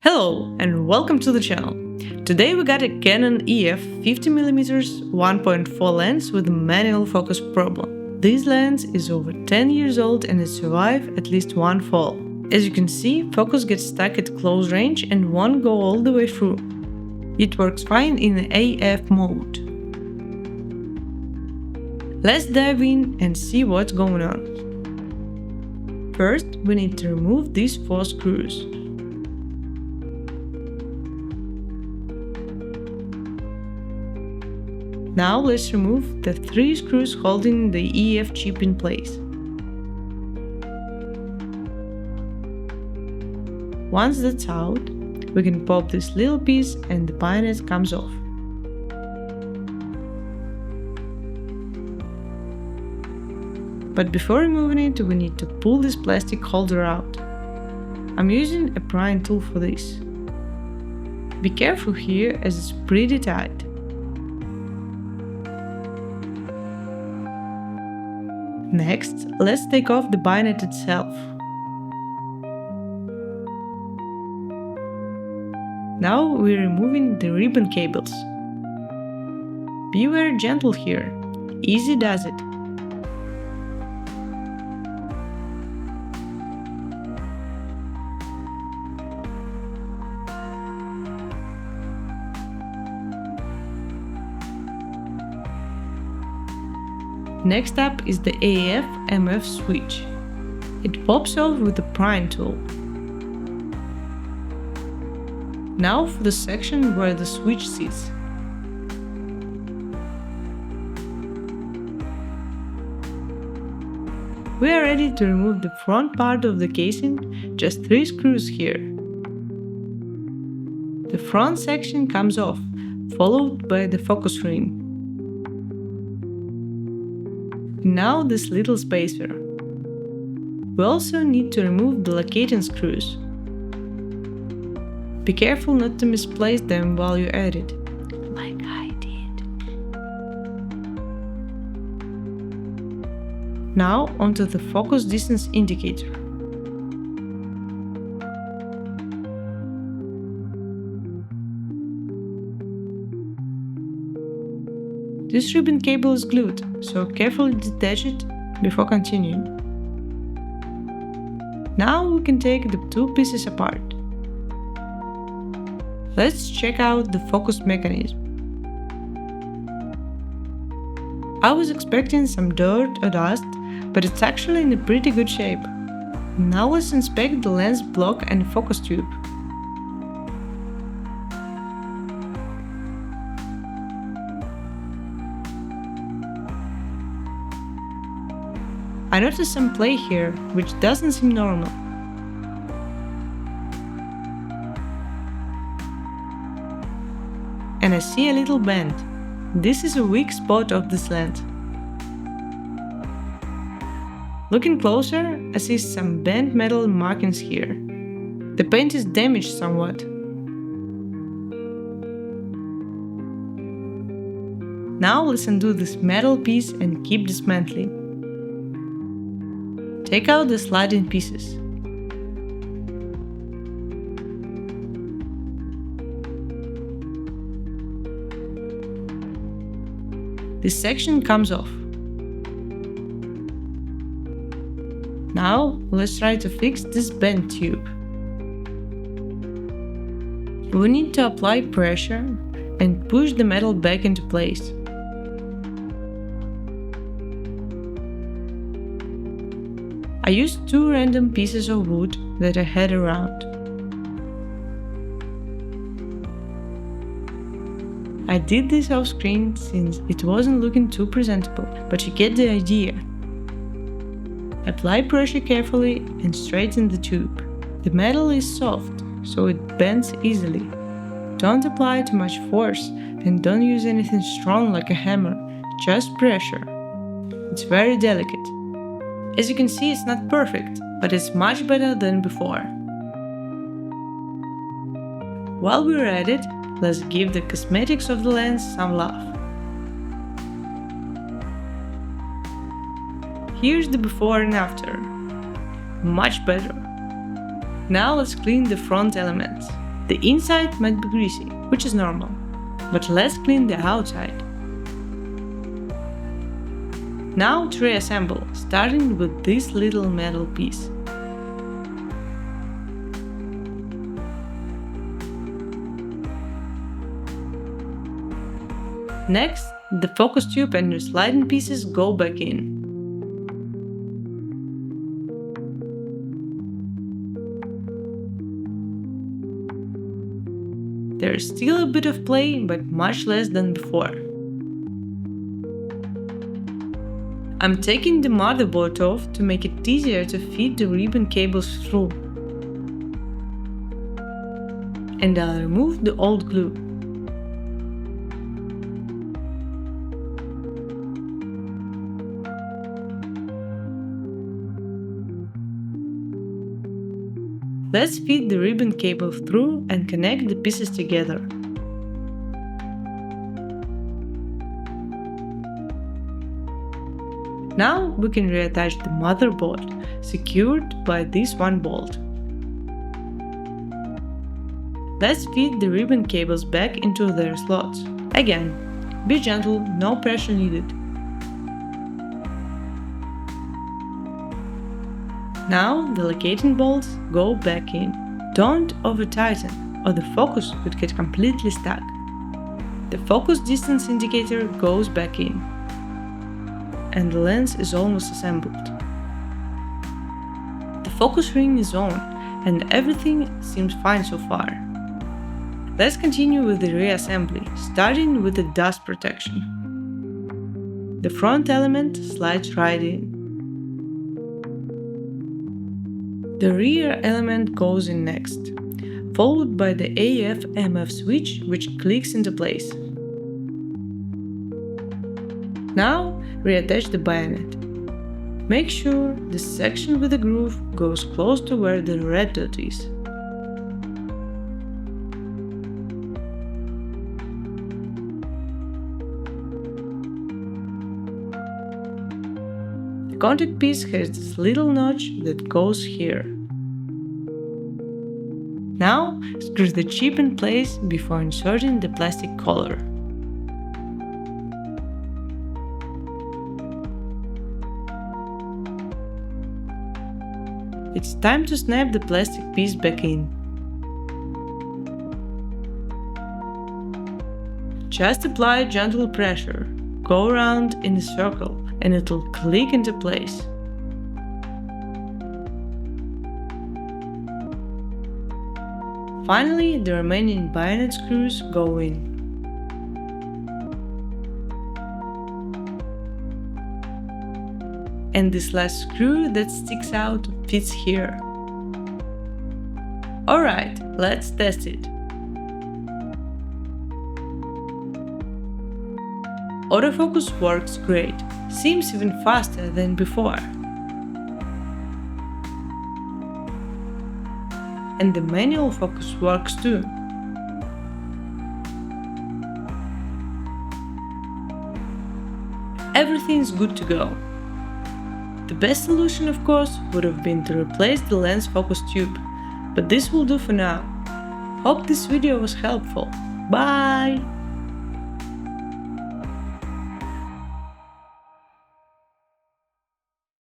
Hello and welcome to the channel. Today we got a Canon EF 50mm 1.4 lens with a manual focus problem. This lens is over 10 years old and it survived at least one fall. As you can see, focus gets stuck at close range and won't go all the way through. It works fine in AF mode. Let's dive in and see what's going on. First, we need to remove these 4 screws. Now let's remove the 3 screws holding the EF chip in place. Once that's out, we can pop this little piece and the bayonet comes off. But before removing it, we need to pull this plastic holder out. I'm using a prying tool for this. Be careful here as it's pretty tight. Next, let's take off the bayonet itself. Now we're removing the ribbon cables. Be very gentle here, easy does it. Next up is the AF-MF switch. It pops off with the prying tool. Now for the section where the switch sits. We are ready to remove the front part of the casing, just 3 screws here. The front section comes off, followed by the focus ring. Now this little spacer. We also need to remove the locating screws. Be careful not to misplace them while you edit, like I did. Now onto the focus distance indicator. This ribbon cable is glued, so carefully detach it before continuing. Now we can take the 2 pieces apart. Let's check out the focus mechanism. I was expecting some dirt or dust, but it's actually in a pretty good shape. Now let's inspect the lens block and focus tube. I noticed some play here, which doesn't seem normal. And I see a little bend. This is a weak spot of this lens. Looking closer, I see some bent metal markings here. The paint is damaged somewhat. Now let's undo this metal piece and keep dismantling. Take out the sliding pieces. This section comes off. Now let's try to fix this bent tube. We need to apply pressure and push the metal back into place. I used 2 random pieces of wood that I had around. I did this off screen since it wasn't looking too presentable, but you get the idea. Apply pressure carefully and straighten the tube. The metal is soft, so it bends easily. Don't apply too much force and don't use anything strong like a hammer, just pressure. It's very delicate. As you can see, it's not perfect, but it's much better than before. While we're at it, let's give the cosmetics of the lens some love. Here's the before and after. Much better. Now let's clean the front elements. The inside might be greasy, which is normal, but let's clean the outside. Now to reassemble, starting with this little metal piece. Next, the focus tube and the sliding pieces go back in. There is still a bit of play, but much less than before. I'm taking the motherboard off to make it easier to feed the ribbon cables through. And I'll remove the old glue. Let's feed the ribbon cable through and connect the pieces together. Now we can reattach the motherboard, secured by this one bolt. Let's feed the ribbon cables back into their slots. Again, be gentle, no pressure needed. Now the locating bolts go back in. Don't over-tighten, or the focus could get completely stuck. The focus distance indicator goes back in, and the lens is almost assembled. The focus ring is on, and everything seems fine so far. Let's continue with the reassembly, starting with the dust protection. The front element slides right in. The rear element goes in next, followed by the AF/MF switch, which clicks into place. Now reattach the bayonet. Make sure the section with the groove goes close to where the red dot is. The contact piece has this little notch that goes here. Now screw the chip in place before inserting the plastic collar. It's time to snap the plastic piece back in. Just apply gentle pressure, go around in a circle, and it'll click into place. Finally, the remaining bayonet screws go in. And this last screw that sticks out fits here. Alright, let's test it. Autofocus works great, seems even faster than before. And the manual focus works too. Everything's good to go. The best solution, of course, would have been to replace the lens focus tube, but this will do for now. Hope this video was helpful. Bye!